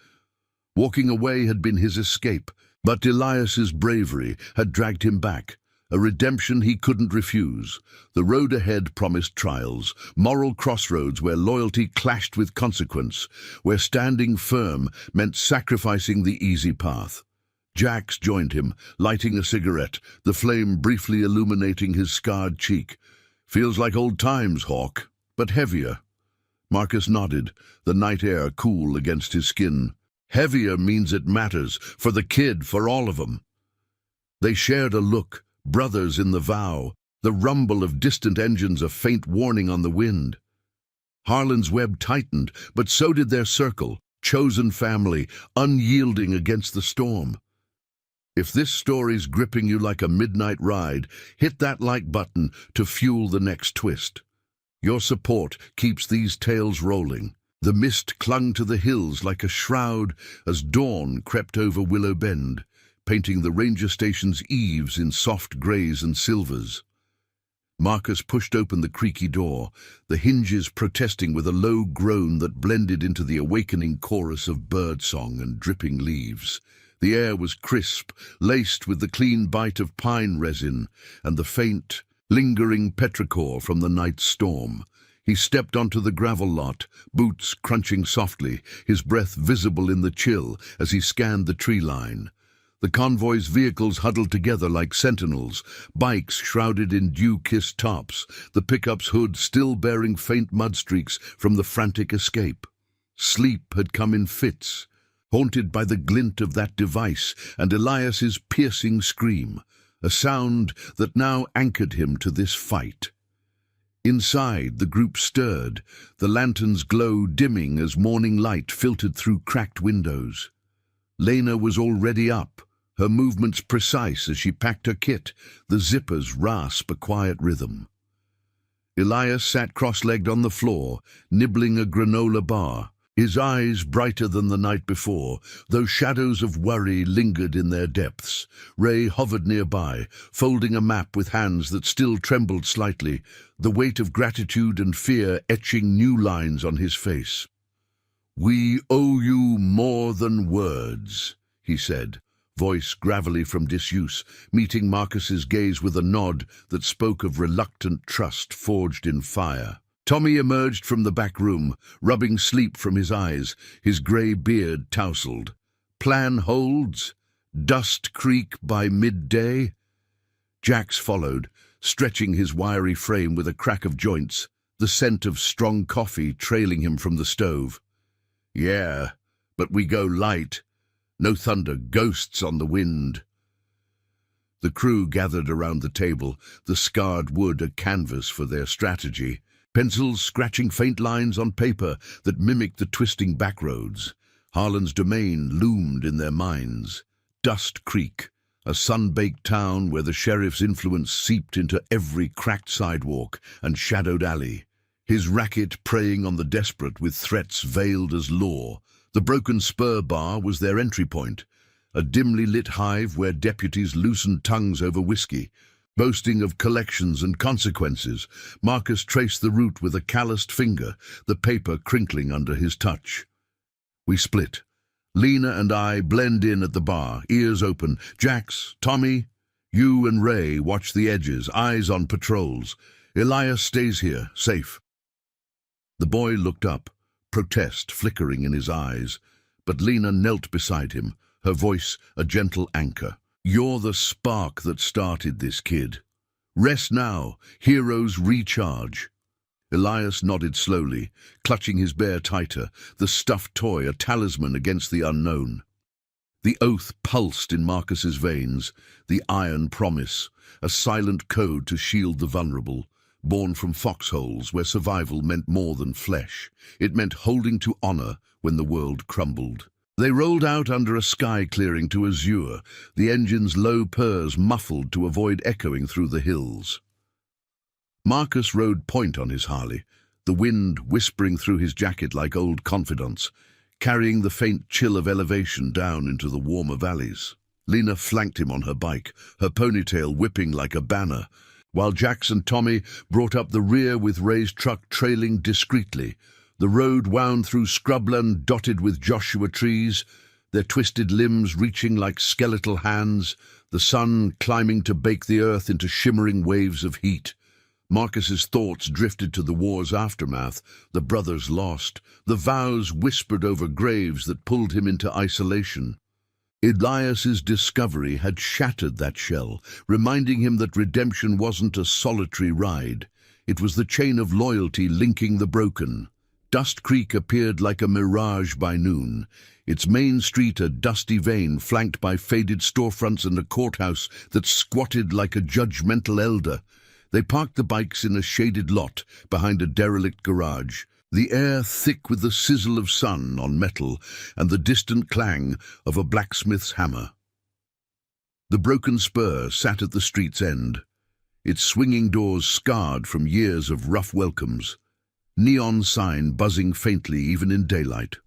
Walking away had been his escape, but Elias's bravery had dragged him back, a redemption he couldn't refuse. The road ahead promised trials, moral crossroads where loyalty clashed with consequence, where standing firm meant sacrificing the easy path. Jax joined him, lighting a cigarette, the flame briefly illuminating his scarred cheek. Feels like old times, Hawk, but heavier. Marcus nodded, the night air cool against his skin. Heavier means it matters, for the kid, for all of them. They shared a look, brothers in the vow, the rumble of distant engines a faint warning on the wind. Harlan's web tightened, but so did their circle, chosen family, unyielding against the storm. If this story's gripping you like a midnight ride, hit that like button to fuel the next twist. Your support keeps these tales rolling. The mist clung to the hills like a shroud as dawn crept over Willow Bend, painting the ranger station's eaves in soft greys and silvers. Marcus pushed open the creaky door, the hinges protesting with a low groan that blended into the awakening chorus of birdsong and dripping leaves. The air was crisp, laced with the clean bite of pine resin and the faint, lingering petrichor from the night's storm. He stepped onto the gravel lot, boots crunching softly, his breath visible in the chill as he scanned the tree line. The convoy's vehicles huddled together like sentinels, bikes shrouded in dew-kissed tops, the pickup's hood still bearing faint mud streaks from the frantic escape. Sleep had come in fits, haunted by the glint of that device and Elias's piercing scream, a sound that now anchored him to this fight. Inside, the group stirred, the lantern's glow dimming as morning light filtered through cracked windows. Lena was already up, her movements precise as she packed her kit, the zippers rasp a quiet rhythm. Elias sat cross-legged on the floor, nibbling a granola bar, his eyes brighter than the night before, though shadows of worry lingered in their depths. Ray hovered nearby, folding a map with hands that still trembled slightly, the weight of gratitude and fear etching new lines on his face. "We owe you more than words," he said, voice gravelly from disuse, meeting Marcus's gaze with a nod that spoke of reluctant trust forged in fire. Tommy emerged from the back room, rubbing sleep from his eyes, his grey beard tousled. "Plan holds? Dust Creek by midday?" Jax followed, stretching his wiry frame with a crack of joints, the scent of strong coffee trailing him from the stove. "Yeah, but we go light. No thunder, ghosts on the wind." The crew gathered around the table, the scarred wood a canvas for their strategy. Pencils scratching faint lines on paper that mimicked the twisting backroads. Harlan's domain loomed in their minds. Dust Creek, a sun-baked town where the sheriff's influence seeped into every cracked sidewalk and shadowed alley. His racket preying on the desperate with threats veiled as law. The Broken Spur bar was their entry point, a dimly lit hive where deputies loosened tongues over whiskey. Boasting of collections and consequences, Marcus traced the route with a calloused finger, the paper crinkling under his touch. We split. Lena and I blend in at the bar, ears open. Jax, Tommy, you and Ray watch the edges, eyes on patrols. Elias stays here, safe. The boy looked up, protest flickering in his eyes, but Lena knelt beside him, her voice a gentle anchor. "You're the spark that started this, kid. Rest now, heroes recharge." Elias nodded slowly, clutching his bear tighter, the stuffed toy a talisman against the unknown. The oath pulsed in Marcus's veins, the iron promise, a silent code to shield the vulnerable. born from foxholes where survival meant more than flesh. It meant holding to honor when the world crumbled. They rolled out under a sky clearing to azure, the engine's low purrs muffled to avoid echoing through the hills. Marcus rode point on his Harley, the wind whispering through his jacket like old confidants, carrying the faint chill of elevation down into the warmer valleys. Lena flanked him on her bike, her ponytail whipping like a banner, while Jax and Tommy brought up the rear with Ray's truck trailing discreetly. The road wound through scrubland dotted with Joshua trees, their twisted limbs reaching like skeletal hands, the sun climbing to bake the earth into shimmering waves of heat. Marcus's thoughts drifted to the war's aftermath, the brothers lost, the vows whispered over graves that pulled him into isolation. Elias's discovery had shattered that shell, reminding him that redemption wasn't a solitary ride. It was the chain of loyalty linking the broken. Dust Creek appeared like a mirage by noon, its main street a dusty vein flanked by faded storefronts and a courthouse that squatted like a judgmental elder. They parked the bikes in a shaded lot behind a derelict garage, the air thick with the sizzle of sun on metal and the distant clang of a blacksmith's hammer. The broken spur sat at the street's end, its swinging doors scarred from years of rough welcomes, neon sign buzzing faintly even in daylight.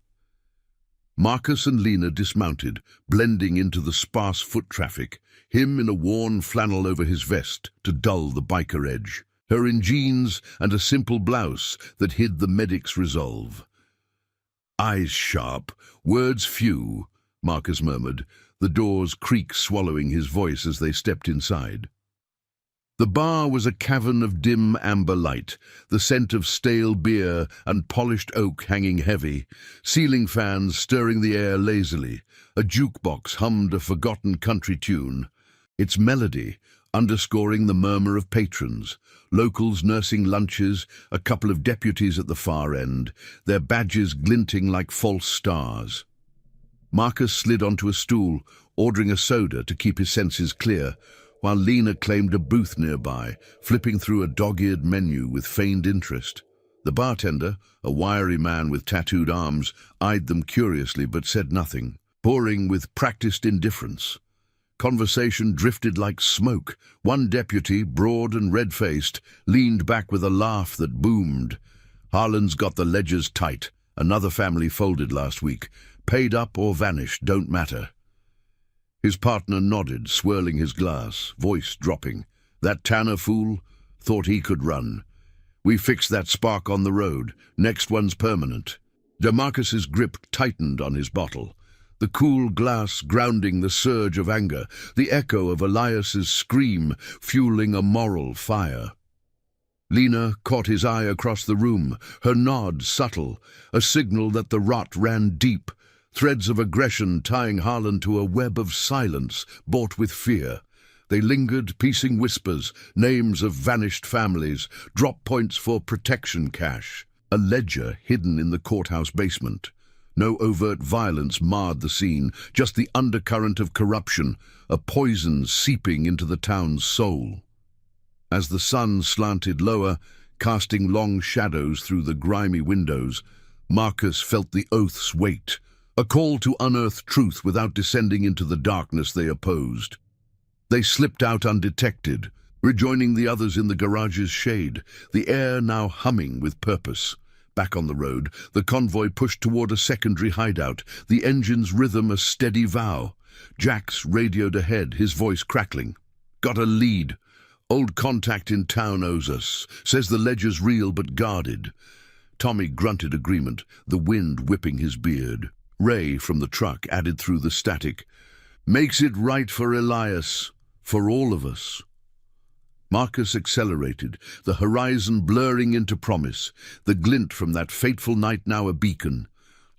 Marcus and Lena dismounted, blending into the sparse foot traffic, him in a worn flannel over his vest to dull the biker edge, her in jeans and a simple blouse that hid the medic's resolve. Eyes sharp, words few, Marcus murmured, the doors creak swallowing his voice as they stepped inside. The bar was a cavern of dim amber light, the scent of stale beer and polished oak hanging heavy, ceiling fans stirring the air lazily. A jukebox hummed a forgotten country tune, its melody underscoring the murmur of patrons, locals nursing lunches, a couple of deputies at the far end, their badges glinting like false stars. Marcus slid onto a stool, ordering a soda to keep his senses clear, while Lena claimed a booth nearby, flipping through a dog-eared menu with feigned interest. The bartender, a wiry man with tattooed arms, eyed them curiously but said nothing, pouring with practiced indifference. Conversation drifted like smoke. One deputy, broad and red-faced, leaned back with a laugh that boomed. Harlan's got the ledgers tight. Another family folded last week. Paid up or vanished, don't matter. His partner nodded, swirling his glass, voice dropping. That Tanner fool thought he could run. We fixed that spark on the road. Next one's permanent. DeMarcus's grip tightened on his bottle, the cool glass grounding the surge of anger, the echo of Elias's scream fueling a moral fire. Lena caught his eye across the room, her nod subtle, a signal that the rot ran deep, threads of aggression tying Harlan to a web of silence bought with fear. They lingered, piecing whispers, names of vanished families, drop points for protection cash, a ledger hidden in the courthouse basement. No overt violence marred the scene, just the undercurrent of corruption, a poison seeping into the town's soul. As the sun slanted lower, casting long shadows through the grimy windows, Marcus felt the oath's weight, a call to unearth truth without descending into the darkness they opposed. They slipped out undetected, rejoining the others in the garage's shade, the air now humming with purpose. Back on the road, the convoy pushed toward a secondary hideout, the engine's rhythm a steady vow. Jax radioed ahead, his voice crackling. Got a lead. Old contact in town owes us. Says the ledger's real but guarded. Tommy grunted agreement, the wind whipping his beard. Ray, from the truck, added through the static. Makes it right for Elias. For all of us. Marcus accelerated, the horizon blurring into promise, the glint from that fateful night now a beacon.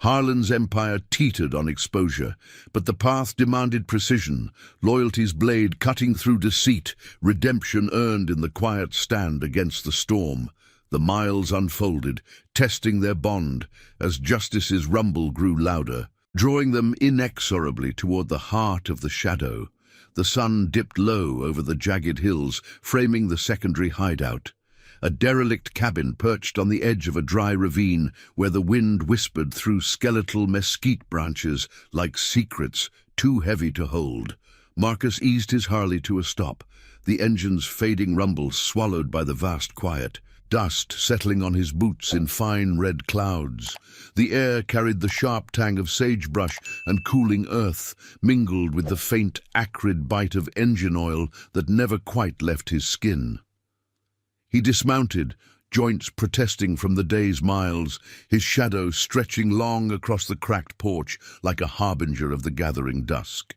Harlan's empire teetered on exposure, but the path demanded precision, loyalty's blade cutting through deceit, redemption earned in the quiet stand against the storm. The miles unfolded, testing their bond, as justice's rumble grew louder, drawing them inexorably toward the heart of the shadow. The sun dipped low over the jagged hills, framing the secondary hideout. a derelict cabin perched on the edge of a dry ravine where the wind whispered through skeletal mesquite branches like secrets too heavy to hold. Marcus eased his Harley to a stop, the engine's fading rumble swallowed by the vast quiet, dust settling on his boots in fine red clouds. The air carried the sharp tang of sagebrush and cooling earth, mingled with the faint, acrid bite of engine oil that never quite left his skin. He dismounted, joints protesting from the day's miles, his shadow stretching long across the cracked porch like a harbinger of the gathering dusk.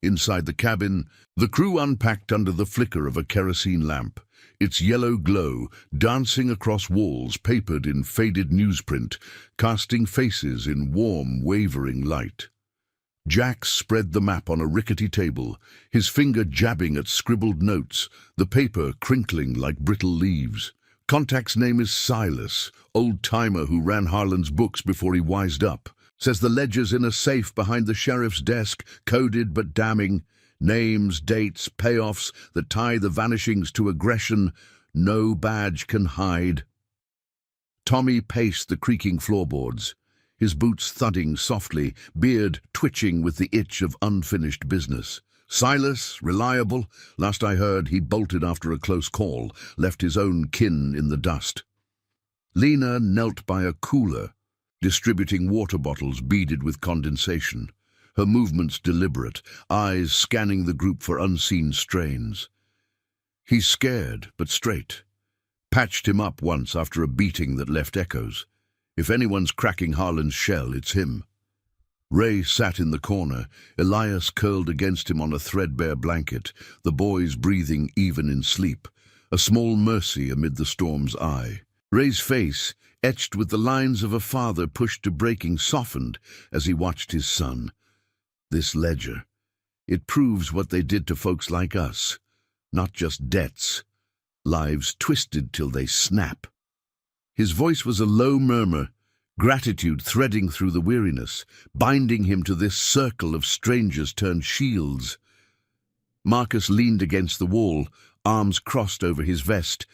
Inside the cabin, the crew unpacked under the flicker of a kerosene lamp, its yellow glow dancing across walls papered in faded newsprint, casting faces in warm, wavering light. Jack spread the map on a rickety table, his finger jabbing at scribbled notes, the paper crinkling like brittle leaves. Contact's name is Silas, old-timer who ran Harlan's books before he wised up. Says the ledger's in a safe behind the sheriff's desk, coded but damning. Names, dates, payoffs that tie the vanishings to aggression no badge can hide. Tommy paced the creaking floorboards, his boots thudding softly, beard twitching with the itch of unfinished business. Silas, reliable. Last I heard, he bolted after a close call, left his own kin in the dust. Lena knelt by a cooler, distributing water bottles beaded with condensation, her movements deliberate, eyes scanning the group for unseen strains. He's scared, but straight. Patched him up once after a beating that left echoes. If anyone's cracking Harlan's shell, it's him. Ray sat in the corner, Elias curled against him on a threadbare blanket, the boys breathing even in sleep, a small mercy amid the storm's eye. Ray's face, etched with the lines of a father pushed to breaking, softened as he watched his son. This ledger, it proves what they did to folks like us. Not just debts, lives twisted till they snap. His voice was a low murmur, gratitude threading through the weariness, binding him to this circle of strangers turned shields. Marcus leaned against the wall, arms crossed over his vest,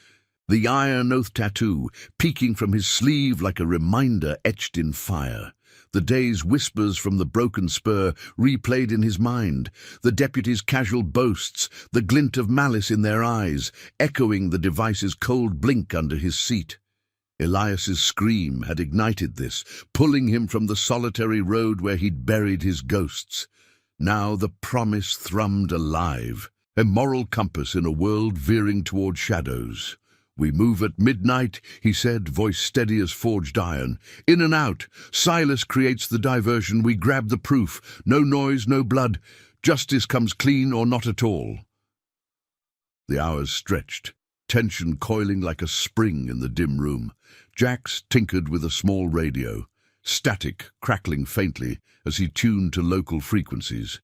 the iron oath tattoo peeking from his sleeve like a reminder etched in fire. The day's whispers from the broken spur replayed in his mind, the deputy's casual boasts, the glint of malice in their eyes, echoing the device's cold blink under his seat. Elias's scream had ignited this, pulling him from the solitary road where he'd buried his ghosts. Now the promise thrummed alive, a moral compass in a world veering toward shadows. "We move at midnight," he said, voice steady as forged iron. "In and out. Silas creates the diversion. We grab the proof. No noise, no blood. Justice comes clean or not at all." The hours stretched, tension coiling like a spring in the dim room. Jax tinkered with a small radio, static crackling faintly as he tuned to local frequencies.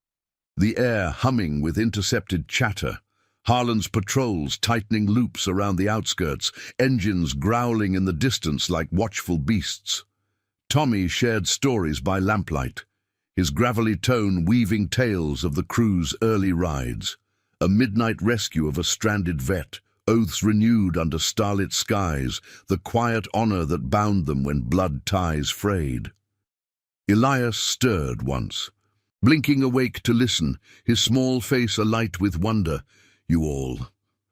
The air humming with intercepted chatter. Harlan's patrols tightening loops around the outskirts, engines growling in the distance like watchful beasts. Tommy shared stories by lamplight, his gravelly tone weaving tales of the crew's early rides, a midnight rescue of a stranded vet, oaths renewed under starlit skies, the quiet honor that bound them when blood ties frayed. Elias stirred once, blinking awake to listen, his small face alight with wonder. "You all,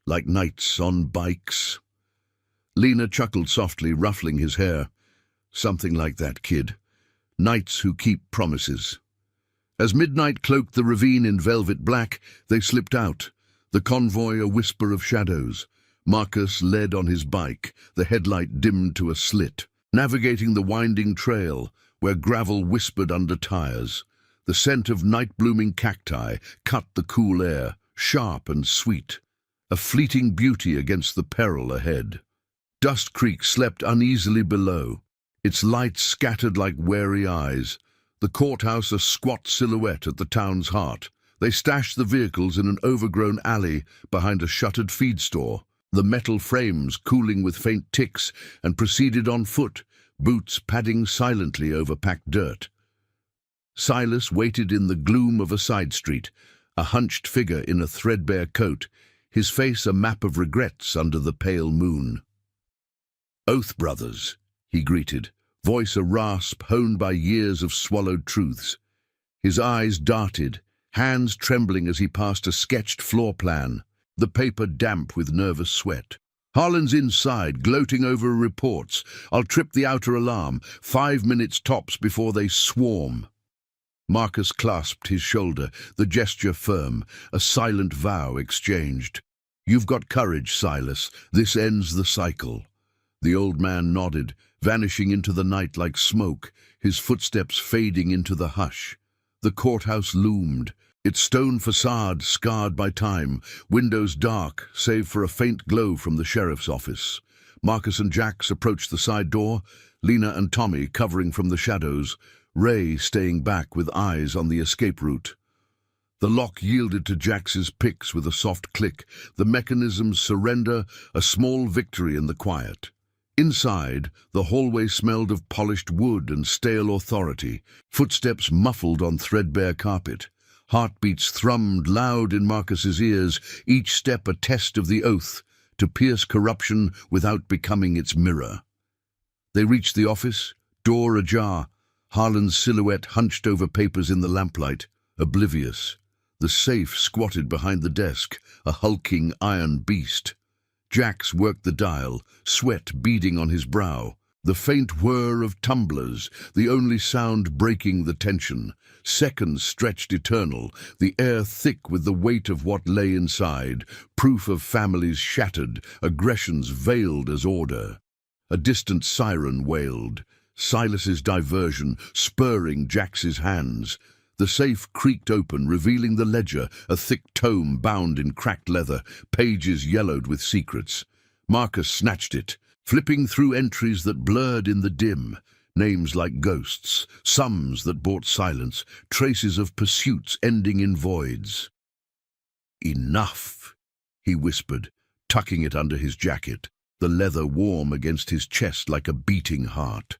like knights on bikes?" Lena chuckled softly, ruffling his hair. "Something like that, kid. Knights who keep promises." As midnight cloaked the ravine in velvet black, they slipped out, the convoy a whisper of shadows. Marcus led on his bike, the headlight dimmed to a slit, navigating the winding trail where gravel whispered under tires. The scent of night-blooming cacti cut the cool air, sharp and sweet, a fleeting beauty against the peril ahead. Dust Creek slept uneasily below, its lights scattered like wary eyes, the courthouse a squat silhouette at the town's heart. They stashed the vehicles in an overgrown alley behind a shuttered feed store, the metal frames cooling with faint ticks, and proceeded on foot, boots padding silently over packed dirt. Silas waited in the gloom of a side street, a hunched figure in a threadbare coat, his face a map of regrets under the pale moon. "Oath brothers," he greeted, voice a rasp honed by years of swallowed truths. His eyes darted, hands trembling as he passed a sketched floor plan, the paper damp with nervous sweat. Harlan's inside, gloating over reports. "I'll trip the outer alarm, 5 minutes tops before they swarm." Marcus clasped his shoulder, the gesture firm, a silent vow exchanged. "You've got courage, Silas. This ends the cycle." The old man nodded, vanishing into the night like smoke, his footsteps fading into the hush. The courthouse loomed, its stone facade scarred by time, windows dark save for a faint glow from the sheriff's office. Marcus and Jax approached the side door, Lena and Tommy covering from the shadows, Ray staying back with eyes on the escape route. The lock yielded to Jax's picks with a soft click, the mechanism's surrender, a small victory in the quiet. Inside, the hallway smelled of polished wood and stale authority, footsteps muffled on threadbare carpet. Heartbeats thrummed loud in Marcus's ears, each step a test of the oath, to pierce corruption without becoming its mirror. They reached the office, door ajar, Harlan's silhouette hunched over papers in the lamplight, oblivious. The safe squatted behind the desk, a hulking iron beast. Jax worked the dial, sweat beading on his brow. The faint whir of tumblers, the only sound breaking the tension. Seconds stretched eternal, the air thick with the weight of what lay inside, proof of families shattered, aggressions veiled as order. A distant siren wailed, Silas's diversion spurring Jax's hands. The safe creaked open, revealing the ledger, a thick tome bound in cracked leather, pages yellowed with secrets. Marcus snatched it, flipping through entries that blurred in the dim, names like ghosts, sums that bought silence, traces of pursuits ending in voids. "Enough," he whispered, tucking it under his jacket, the leather warm against his chest like a beating heart.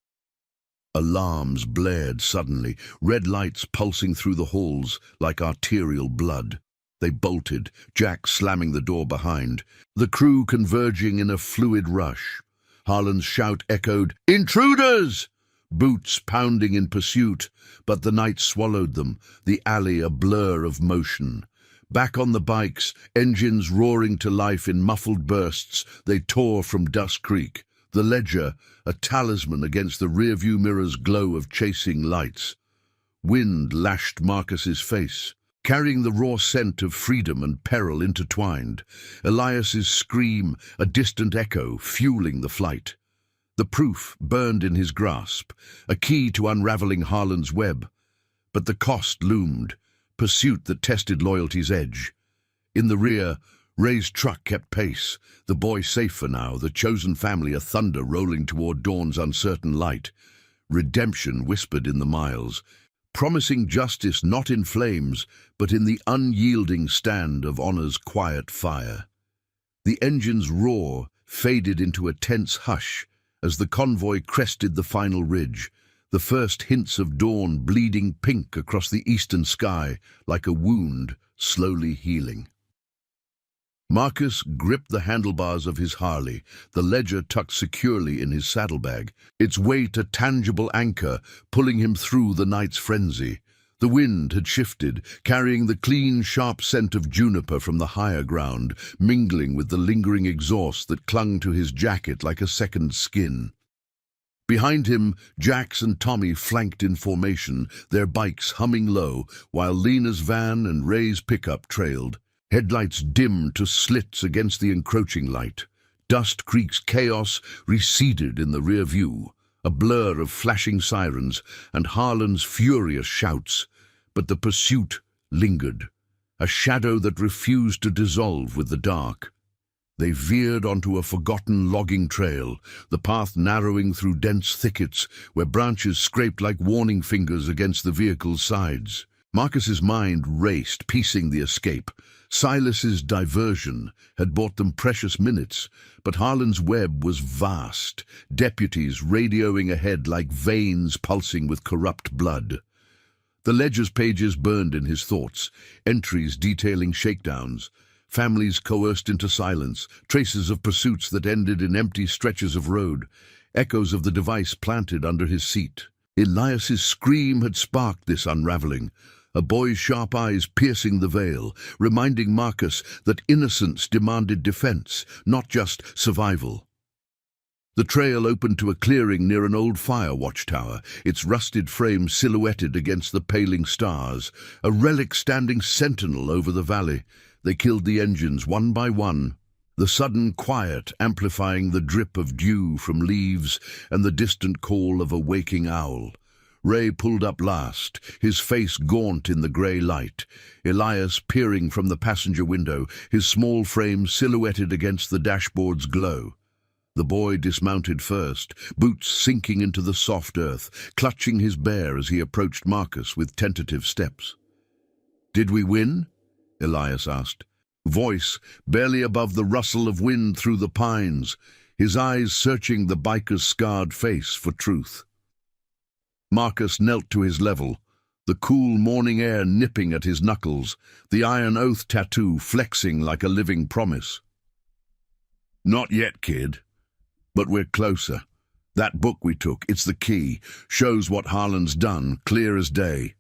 Alarms blared suddenly, red lights pulsing through the halls like arterial blood. They bolted, Jack slamming the door behind, the crew converging in a fluid rush. Harlan's shout echoed, "Intruders!" Boots pounding in pursuit, but the night swallowed them, the alley a blur of motion. Back on the bikes, engines roaring to life in muffled bursts, they tore from Dust Creek. The ledger, a talisman against the rearview mirror's glow of chasing lights. Wind lashed Marcus's face, carrying the raw scent of freedom and peril intertwined. Elias's scream, a distant echo, fueling the flight. The proof burned in his grasp, a key to unraveling Harlan's web. But the cost loomed, pursuit that tested loyalty's edge. In the rear, Ray's truck kept pace, the boy safe for now, the chosen family a thunder rolling toward dawn's uncertain light. Redemption whispered in the miles, promising justice not in flames, but in the unyielding stand of honor's quiet fire. The engine's roar faded into a tense hush as the convoy crested the final ridge, the first hints of dawn bleeding pink across the eastern sky like a wound slowly healing. Marcus gripped the handlebars of his Harley, the ledger tucked securely in his saddlebag, its weight a tangible anchor, pulling him through the night's frenzy. The wind had shifted, carrying the clean, sharp scent of juniper from the higher ground, mingling with the lingering exhaust that clung to his jacket like a second skin. Behind him, Jax and Tommy flanked in formation, their bikes humming low, while Lena's van and Ray's pickup trailed. Headlights dimmed to slits against the encroaching light. Dust Creek's chaos receded in the rear view, a blur of flashing sirens and Harlan's furious shouts. But the pursuit lingered, a shadow that refused to dissolve with the dark. They veered onto a forgotten logging trail, the path narrowing through dense thickets where branches scraped like warning fingers against the vehicle's sides. Marcus's mind raced, piecing the escape. Silas's diversion had bought them precious minutes, but Harlan's web was vast, deputies radioing ahead like veins pulsing with corrupt blood. The ledger's pages burned in his thoughts, entries detailing shakedowns, Families coerced into silence, traces of pursuits that ended in empty stretches of road, echoes of the device planted under his seat. Elias's scream had sparked this unraveling, a boy's sharp eyes piercing the veil, reminding Marcus that innocence demanded defense, not just survival. The trail opened to a clearing near an old fire watchtower, its rusted frame silhouetted against the paling stars, a relic standing sentinel over the valley. They killed the engines one by one, the sudden quiet amplifying the drip of dew from leaves and the distant call of a waking owl. Ray pulled up last, his face gaunt in the grey light, Elias peering from the passenger window, his small frame silhouetted against the dashboard's glow. The boy dismounted first, boots sinking into the soft earth, clutching his bear as he approached Marcus with tentative steps. "Did we win?" Elias asked, voice barely above the rustle of wind through the pines, his eyes searching the biker's scarred face for truth. Marcus knelt to his level, the cool morning air nipping at his knuckles, the iron oath tattoo flexing like a living promise. "Not yet, kid. But we're closer. That book we took, it's the key, shows what Harlan's done, clear as day."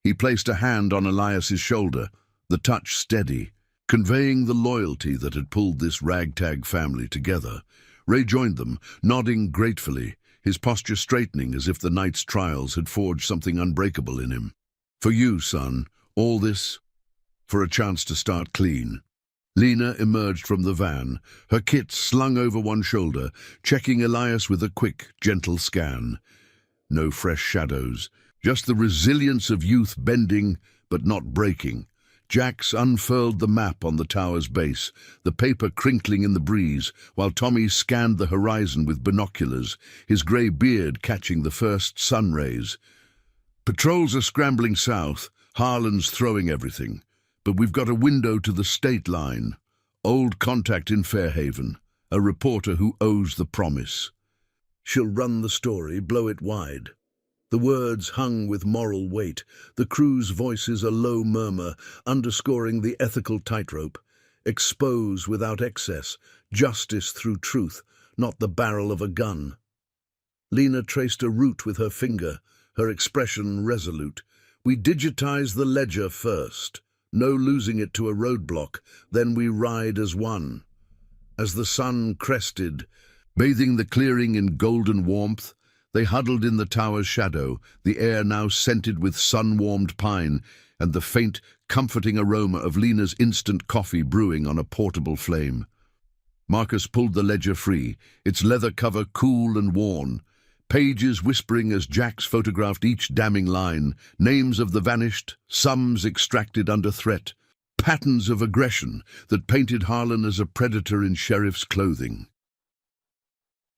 He placed a hand on Elias's shoulder, the touch steady, conveying the loyalty that had pulled this ragtag family together. Ray joined them, nodding gratefully, his posture straightening as if the night's trials had forged something unbreakable in him. "For you, son, all this, for a chance to start clean." Lena emerged from the van, her kit slung over one shoulder, checking Elias with a quick, gentle scan. No fresh shadows, just the resilience of youth bending but not breaking. Jax unfurled the map on the tower's base, the paper crinkling in the breeze, while Tommy scanned the horizon with binoculars, his grey beard catching the first sun rays. "Patrols are scrambling south, Harlan's throwing everything. But we've got a window to the state line. Old contact in Fairhaven, a reporter who owes the promise. She'll run the story, blow it wide." The words hung with moral weight, the crew's voices a low murmur, underscoring the ethical tightrope. Expose without excess, justice through truth, not the barrel of a gun. Lena traced a route with her finger, her expression resolute. "We digitize the ledger first. No losing it to a roadblock, then we ride as one." As the sun crested, bathing the clearing in golden warmth, they huddled in the tower's shadow, the air now scented with sun-warmed pine and the faint, comforting aroma of Lena's instant coffee brewing on a portable flame. Marcus pulled the ledger free, its leather cover cool and worn, pages whispering as Jax photographed each damning line, names of the vanished, sums extracted under threat, patterns of aggression that painted Harlan as a predator in sheriff's clothing.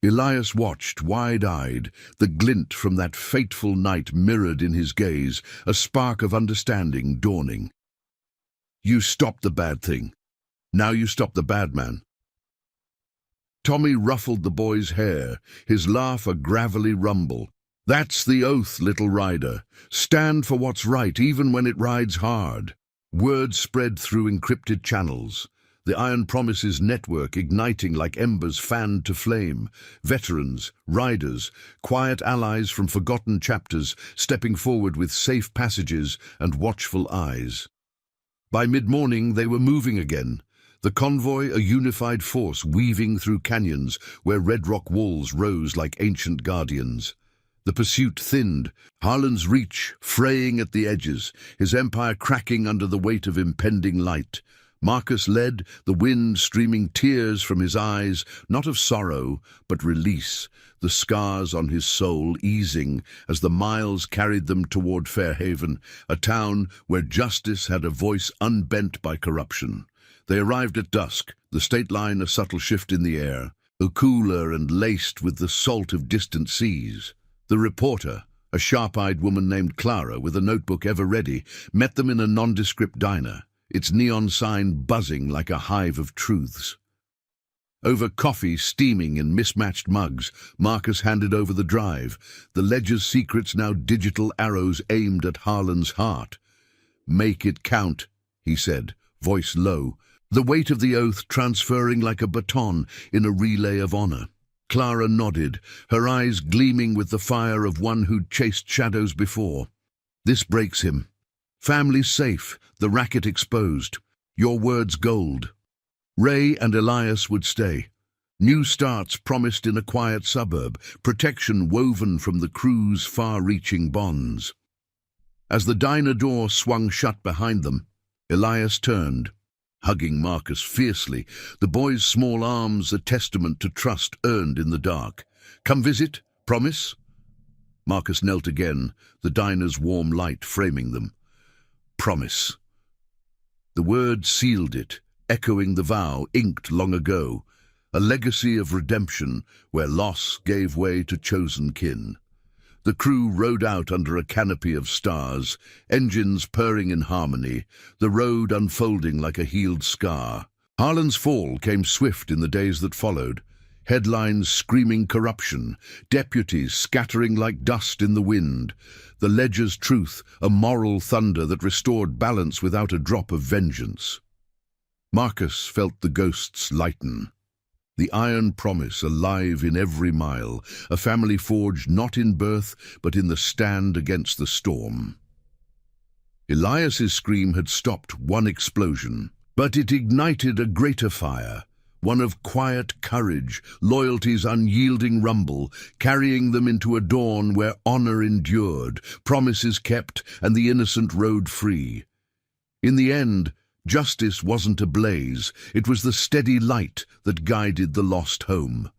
Elias watched, wide-eyed, the glint from that fateful night mirrored in his gaze, a spark of understanding dawning. "You stopped the bad thing. Now you stop the bad man." Tommy ruffled the boy's hair, his laugh a gravelly rumble. "That's the oath, little rider. Stand for what's right, even when it rides hard." Words spread through encrypted channels, the Iron Promises network igniting like embers fanned to flame. Veterans, riders, quiet allies from forgotten chapters stepping forward with safe passages and watchful eyes. By mid-morning they were moving again, the convoy a unified force weaving through canyons where red rock walls rose like ancient guardians. The pursuit thinned, Harlan's reach fraying at the edges, his empire cracking under the weight of impending light. Marcus led, the wind streaming tears from his eyes, not of sorrow, but release, the scars on his soul easing as the miles carried them toward Fairhaven, a town where justice had a voice unbent by corruption. They arrived at dusk, the state line a subtle shift in the air, cooler and laced with the salt of distant seas. The reporter, a sharp-eyed woman named Clara with a notebook ever ready, met them in a nondescript diner, its neon sign buzzing like a hive of truths. Over coffee steaming in mismatched mugs, Marcus handed over the drive, the ledger's secrets now digital arrows aimed at Harlan's heart. "Make it count," he said, voice low, the weight of the oath transferring like a baton in a relay of honor. Clara nodded, her eyes gleaming with the fire of one who'd chased shadows before. This breaks him. Family safe, the racket exposed. Your words gold. Ray and Elias would stay. New starts promised in a quiet suburb, protection woven from the crew's far-reaching bonds. As the diner door swung shut behind them, Elias turned, hugging Marcus fiercely, the boy's small arms a testament to trust earned in the dark. Come visit? Promise? Marcus knelt again, the diner's warm light framing them. Promise. The word sealed it, echoing the vow inked long ago, a legacy of redemption where loss gave way to chosen kin. The crew rode out under a canopy of stars, engines purring in harmony, the road unfolding like a healed scar. Harlan's fall came swift in the days that followed, headlines screaming corruption, deputies scattering like dust in the wind, the ledger's truth a moral thunder that restored balance without a drop of vengeance. Marcus felt the ghosts lighten. The iron promise alive in every mile, a family forged not in birth but in the stand against the storm. Elias's scream had stopped one explosion, but it ignited a greater fire, one of quiet courage, loyalty's unyielding rumble, carrying them into a dawn where honor endured, promises kept, and the innocent rode free. In the end, justice wasn't ablaze, it was the steady light that guided the lost home.